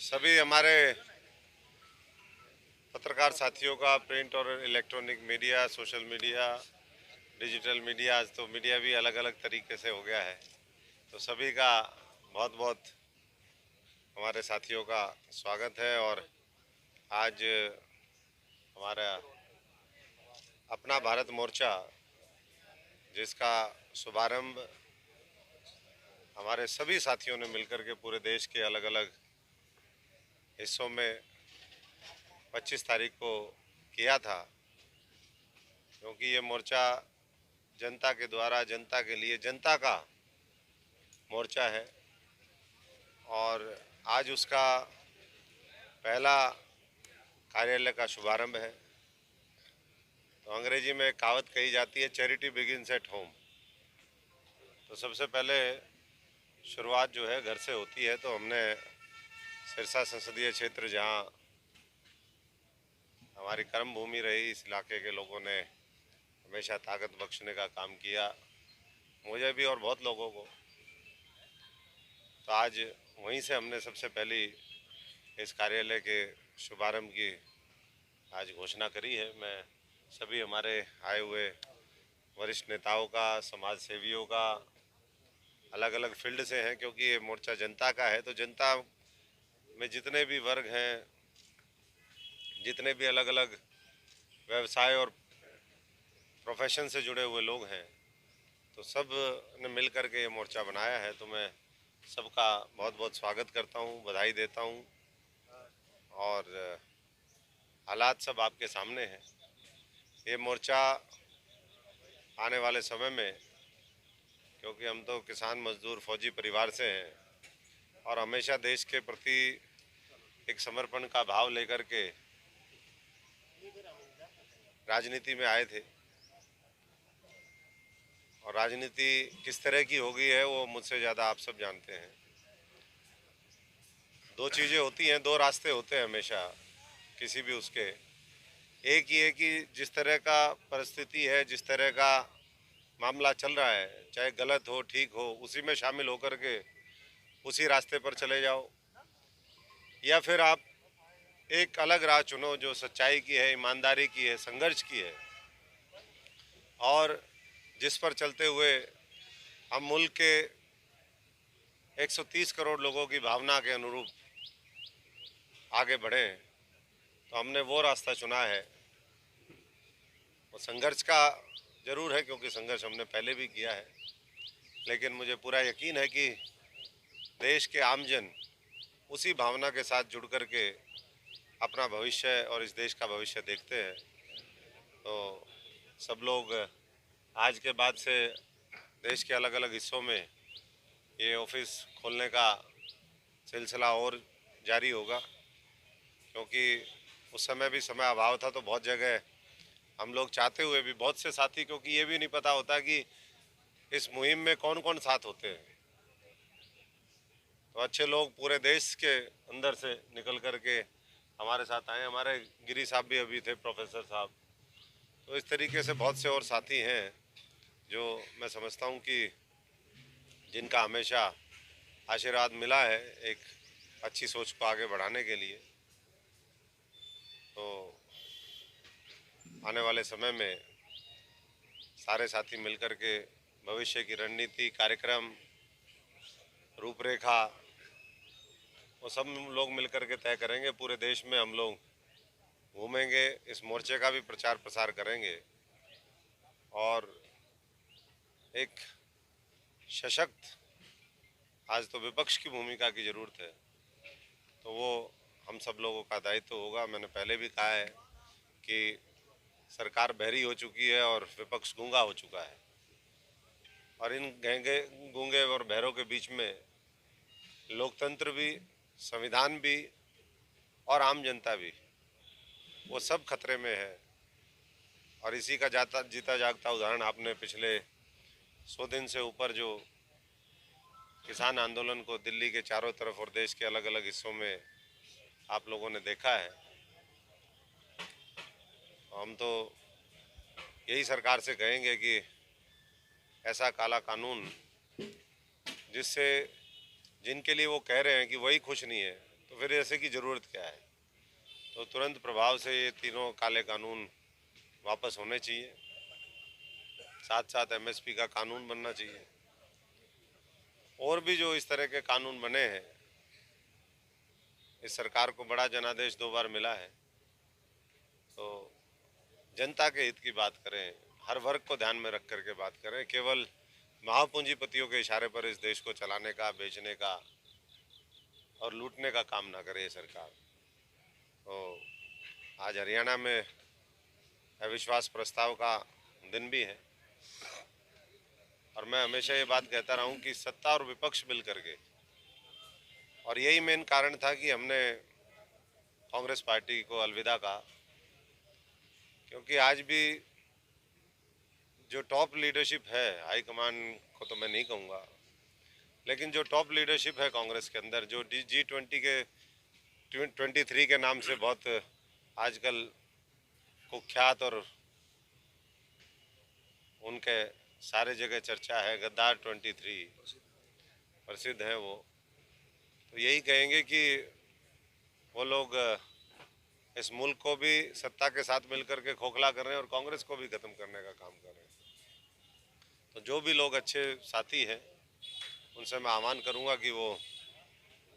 सभी हमारे पत्रकार साथियों का, प्रिंट और electronic media, social media, digital media, आज तो मीडिया भी अलग अलग तरीके से हो गया है। तो सभी का बहुत बहुत हमारे साथियों का स्वागत है। और आज हमारा अपना भारत मोर्चा, जिसका शुभारंभ हमारे सभी साथियों ने मिलकर के पूरे देश के अलग अलग हिस्सों में 25 तारीख को किया था, क्योंकि ये मोर्चा जनता के द्वारा, जनता के लिए, जनता का मोर्चा है। और आज उसका पहला कार्यालय का शुभारंभ है। तो अंग्रेजी में एक कहावत कही जाती है, चैरिटी बिगिंस एट होम। तो सबसे पहले शुरुआत जो है घर से होती है। तो हमने सिरसा संसदीय क्षेत्र, जहां हमारी कर्म भूमि रही, इस इलाके के लोगों ने हमेशा ताकत बख्शने का काम किया, मुझे भी और बहुत लोगों को। तो आज वहीं से हमने सबसे पहली इस कार्यालय के शुभारंभ की आज घोषणा करी है। मैं सभी हमारे आए हुए वरिष्ठ नेताओं का, समाज सेवियों का, अलग अलग फील्ड से हैं, क्योंकि ये मोर्चा जनता का है। तो जनता में जितने भी वर्ग हैं, जितने भी अलग अलग व्यवसाय और प्रोफेशन से जुड़े हुए लोग हैं, तो सब ने मिल कर के ये मोर्चा बनाया है। तो मैं सबका बहुत बहुत स्वागत करता हूँ, बधाई देता हूँ। और हालात सब आपके सामने हैं। ये मोर्चा आने वाले समय में, क्योंकि हम तो किसान मजदूर फौजी परिवार से हैं और हमेशा देश के प्रति एक समर्पण का भाव लेकर के राजनीति में आए थे। और राजनीति किस तरह की हो गई है वो मुझसे ज़्यादा आप सब जानते हैं। दो चीज़ें होती हैं, दो रास्ते होते हैं हमेशा किसी भी उसके। एक ये कि जिस तरह का परिस्थिति है, जिस तरह का मामला चल रहा है, चाहे गलत हो ठीक हो, उसी में शामिल होकर के उसी रास्ते पर चले जाओ, या फिर आप एक अलग राह चुनो जो सच्चाई की है, ईमानदारी की है, संघर्ष की है, और जिस पर चलते हुए हम मुल्क के 130 करोड़ लोगों की भावना के अनुरूप आगे बढ़ें। तो हमने वो रास्ता चुना है। वो संघर्ष का ज़रूर है, क्योंकि संघर्ष हमने पहले भी किया है, लेकिन मुझे पूरा यकीन है कि देश के आमजन उसी भावना के साथ जुड़ कर के अपना भविष्य और इस देश का भविष्य देखते हैं। तो सब लोग आज के बाद से देश के अलग अलग हिस्सों में ये ऑफिस खोलने का सिलसिला और जारी होगा, क्योंकि उस समय भी समय अभाव था। तो बहुत जगह हम लोग चाहते हुए भी, बहुत से साथी, क्योंकि ये भी नहीं पता होता कि इस मुहिम में कौन कौन साथ होते हैं, तो अच्छे लोग पूरे देश के अंदर से निकल कर के हमारे साथ आए। हमारे गिरी साहब भी अभी थे, प्रोफेसर साहब। तो इस तरीके से बहुत से और साथी हैं जो मैं समझता हूँ कि जिनका हमेशा आशीर्वाद मिला है एक अच्छी सोच को आगे बढ़ाने के लिए। तो आने वाले समय में सारे साथी मिलकर के भविष्य की रणनीति, कार्यक्रम, रूपरेखा, वो सब लोग मिलकर के तय करेंगे। पूरे देश में हम लोग घूमेंगे, इस मोर्चे का भी प्रचार प्रसार करेंगे, और एक सशक्त, आज तो विपक्ष की भूमिका की ज़रूरत है, तो वो हम सब लोगों का दायित्व होगा। मैंने पहले भी कहा है कि सरकार बहरी हो चुकी है और विपक्ष गूंगा हो चुका है, और इन गहंगे, गूंगे और बहरों के बीच में लोकतंत्र भी, संविधान भी और आम जनता भी, वो सब खतरे में है। और इसी का जाता जीता जागता उदाहरण आपने पिछले 100 दिन से ऊपर जो किसान आंदोलन को दिल्ली के चारों तरफ और देश के अलग अलग हिस्सों में आप लोगों ने देखा है। हम तो यही सरकार से कहेंगे कि ऐसा काला कानून जिससे, जिनके लिए वो कह रहे हैं कि वही खुश नहीं है, तो फिर ऐसे की ज़रूरत क्या है। तो तुरंत प्रभाव से ये तीनों काले कानून वापस होने चाहिए, साथ साथ एमएसपी का कानून बनना चाहिए। और भी जो इस तरह के कानून बने हैं, इस सरकार को बड़ा जनादेश 2 बार मिला है, तो जनता के हित की बात करें, हर वर्ग को ध्यान में रख करके बात करें। केवल महापूंजीपतियों के इशारे पर इस देश को चलाने का, बेचने का और लूटने का काम ना करे ये सरकार। तो आज हरियाणा में अविश्वास प्रस्ताव का दिन भी है, और मैं हमेशा ये बात कहता रहा हूँ कि सत्ता और विपक्ष मिल करके, और यही मेन कारण था कि हमने कांग्रेस पार्टी को अलविदा कहा, क्योंकि आज भी जो टॉप लीडरशिप है, हाईकमान को तो मैं नहीं कहूँगा, लेकिन जो टॉप लीडरशिप है कांग्रेस के अंदर, जो G20 के 23 के नाम से बहुत आजकल कुख्यात और उनके सारे जगह चर्चा है, गद्दार 23 प्रसिद्ध हैं वो, तो यही कहेंगे कि वो लोग इस मुल्क को भी सत्ता के साथ मिलकर के खोखला कर रहे हैं और कांग्रेस को भी खत्म करने का काम कर रहे हैं। तो जो भी लोग अच्छे साथी हैं, उनसे मैं आह्वान करूंगा कि वो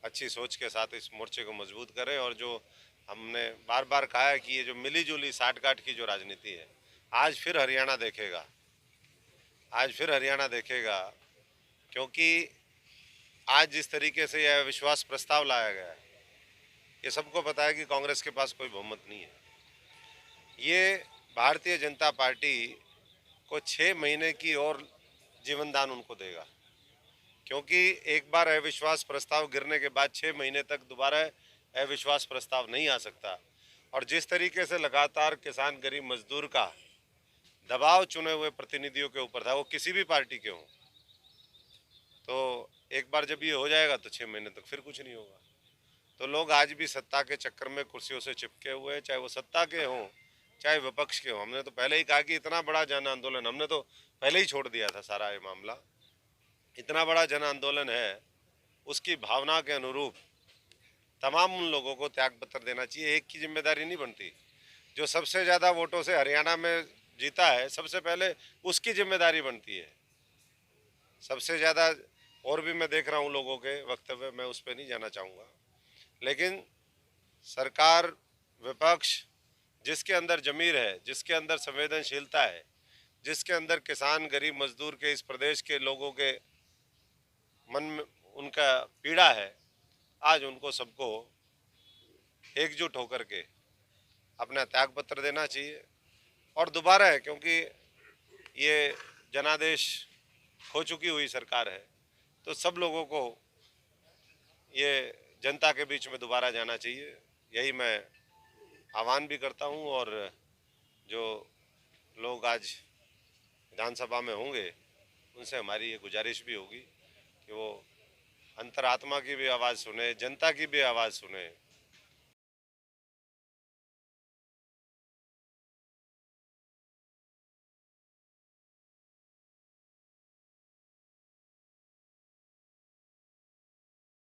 अच्छी सोच के साथ इस मोर्चे को मजबूत करें। और जो हमने बार बार कहा है कि ये जो मिली जुली साठगांठ की जो राजनीति है, आज फिर हरियाणा देखेगा, आज फिर हरियाणा देखेगा, क्योंकि आज जिस तरीके से यह विश्वास प्रस्ताव लाया गया है, ये सबको पता है कि कांग्रेस के पास कोई बहुमत नहीं है। ये भारतीय जनता पार्टी को 6 महीने की और जीवन दान उनको देगा, क्योंकि एक बार अविश्वास प्रस्ताव गिरने के बाद 6 महीने तक दोबारा अविश्वास प्रस्ताव नहीं आ सकता। और जिस तरीके से लगातार किसान, गरीब, मजदूर का दबाव चुने हुए प्रतिनिधियों के ऊपर था, वो किसी भी पार्टी के हों, तो एक बार जब ये हो जाएगा तो 6 महीने तक फिर कुछ नहीं होगा। तो लोग आज भी सत्ता के चक्कर में कुर्सियों से चिपके हुए हैं, चाहे वो सत्ता के हों चाहे विपक्ष के हों। हमने तो पहले ही कहा कि इतना बड़ा जन आंदोलन, हमने तो पहले ही छोड़ दिया था सारा ये मामला। इतना बड़ा जन आंदोलन है, उसकी भावना के अनुरूप तमाम उन लोगों को त्याग पत्र देना चाहिए। एक की जिम्मेदारी नहीं बनती। जो सबसे ज़्यादा वोटों से हरियाणा में जीता है, सबसे पहले उसकी जिम्मेदारी बनती है सबसे ज़्यादा। और भी मैं देख रहा हूँ लोगों के वक्तव्य, मैं उस पर नहीं जाना चाहूँगा, लेकिन सरकार, विपक्ष, जिसके अंदर ज़मीर है, जिसके अंदर संवेदनशीलता है, जिसके अंदर किसान, गरीब, मजदूर के, इस प्रदेश के लोगों के मन में उनका पीड़ा है, आज उनको सबको एकजुट होकर के अपना त्याग पत्र देना चाहिए। और दोबारा है, क्योंकि ये जनादेश खो चुकी हुई सरकार है, तो सब लोगों को ये जनता के बीच में दोबारा जाना चाहिए। यही मैं आह्वान भी करता हूँ। और जो लोग आज विधानसभा में होंगे, उनसे हमारी ये गुजारिश भी होगी कि वो अंतरात्मा की भी आवाज़ सुने, जनता की भी आवाज़ सुने,